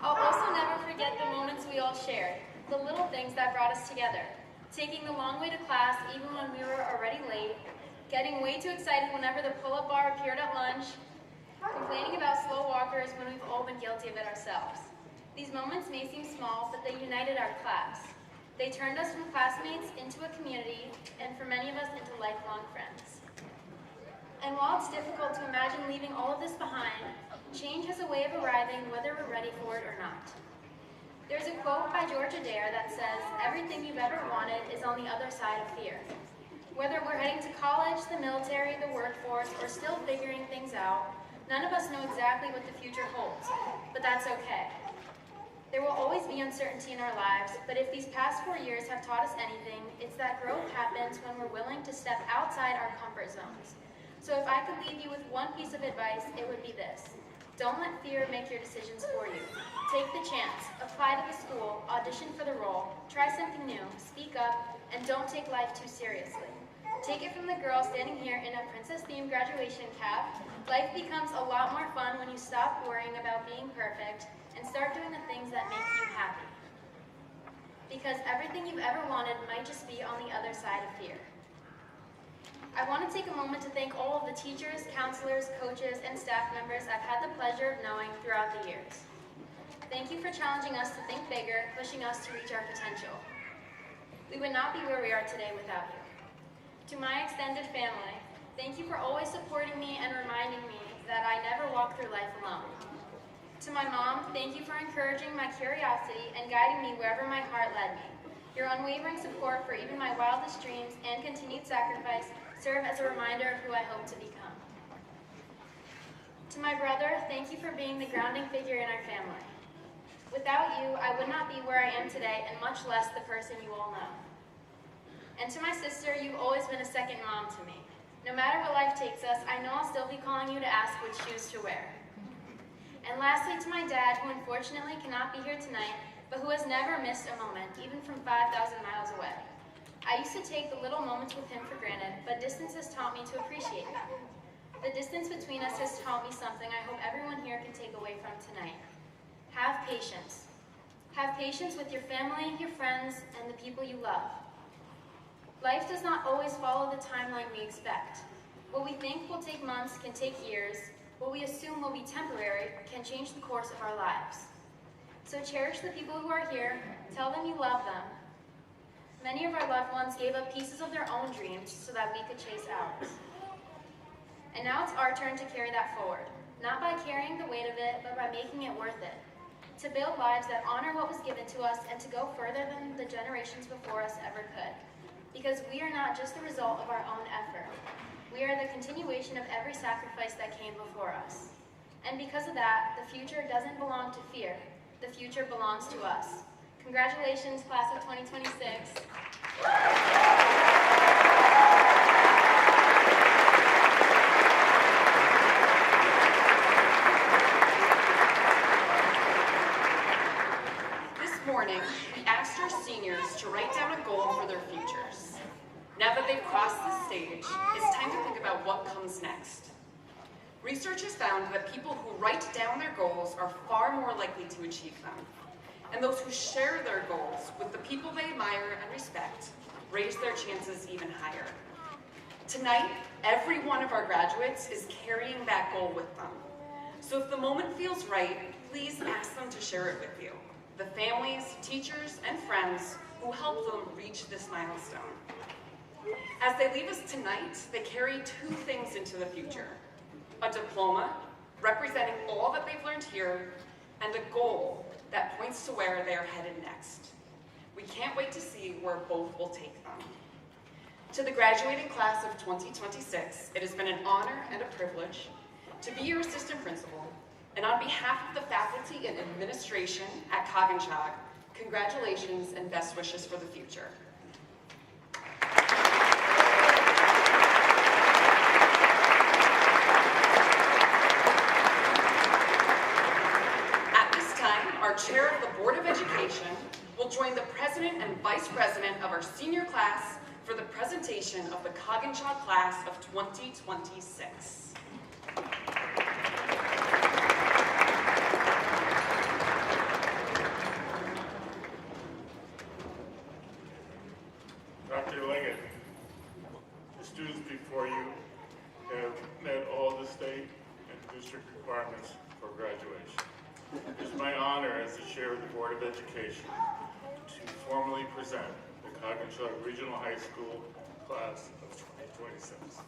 I'll also never forget the moments we all shared, the little things that brought us together. Taking the long way to class even when we were already late, getting way too excited whenever the pull-up bar appeared at lunch, complaining about slow walkers when we've all been guilty of it ourselves. These moments may seem small, but they united our class. They turned us from classmates into a community, and for many of us into lifelong friends. And while it's difficult to imagine leaving all of this behind, change has a way of arriving whether we're ready for it or not. There's a quote by George Adair that says, "Everything you've ever wanted is on the other side of fear." Whether we're heading to college, the military, the workforce, or still figuring things out, none of us know exactly what the future holds, but that's okay. There will always be uncertainty in our lives, but if these past 4 years have taught us anything, it's that growth happens when we're willing to step outside our comfort zones. So if I could leave you with one piece of advice, it would be this. Don't let fear make your decisions for you. Take the chance, apply to the school, audition for the role, try something new, speak up, and don't take life too seriously. Take it from the girl standing here in a princess-themed graduation cap. Life becomes a lot more fun when you stop worrying about being perfect and start doing the things that make you happy. Because everything you've ever wanted might just be on the other side of fear. I want to take a moment to thank all of the teachers, counselors, coaches, and staff members I've had the pleasure of knowing throughout the years. Thank you for challenging us to think bigger, pushing us to reach our potential. We would not be where we are today without you. To my extended family, thank you for always supporting me and reminding me that I never walk through life alone. To my mom, thank you for encouraging my curiosity and guiding me wherever my heart led me. Your unwavering support for even my wildest dreams and continued sacrifice serve as a reminder of who I hope to become. To my brother, thank you for being the grounding figure in our family. Without you, I would not be where I am today, and much less the person you all know. And to my sister, you've always been a second mom to me. No matter where life takes us, I know I'll still be calling you to ask which shoes to wear. And lastly, to my dad, who unfortunately cannot be here tonight, but who has never missed a moment, even from 5,000 miles away. I used to take the little moments with him for granted, but distance has taught me to appreciate them. The distance between us has taught me something I hope everyone here can take away from tonight. Have patience. Have patience with your family, your friends, and the people you love. Life does not always follow the timeline we expect. What we think will take months can take years. What we assume will be temporary can change the course of our lives. So cherish the people who are here. Tell them you love them. Many of our loved ones gave up pieces of their own dreams so that we could chase ours. And now it's our turn to carry that forward. Not by carrying the weight of it, but by making it worth it. To build lives that honor what was given to us and to go further than the generations before us ever could. Because we are not just the result of our own effort. We are the continuation of every sacrifice that came before us. And because of that, the future doesn't belong to fear. The future belongs to us. Congratulations, class of 2026. This morning, we asked our seniors to write down a goal for their futures. Now that they've crossed the stage, it's time to think about what comes next. Research has found that people who write down their goals are far more likely to achieve them. And those who share their goals with the people they admire and respect raise their chances even higher. Tonight, every one of our graduates is carrying that goal with them. So if the moment feels right, please ask them to share it with you, the families, teachers, and friends who helped them reach this milestone. As they leave us tonight, they carry two things into the future: a diploma representing all that they've learned here, and a goal that points to where they are headed next. We can't wait to see where both will take them. To the graduating class of 2026, it has been an honor and a privilege to be your assistant principal, and on behalf of the faculty and administration at Coginchaug, congratulations and best wishes for the future. Our Chair of the Board of Education will join the President and Vice President of our senior class for the presentation of the Coginchaug class of 2026. Dr. Leggett, the students before you have met all the state and district requirements for graduation. It is my honor as the Chair of the Board of Education to formally present the Coginchaug Regional High School class of 2026.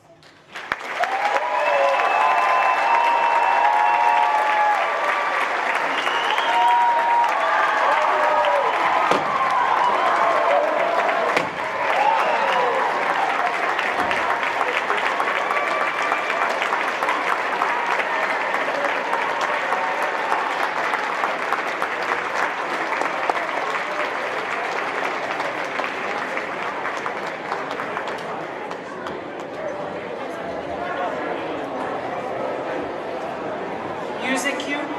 Music cue.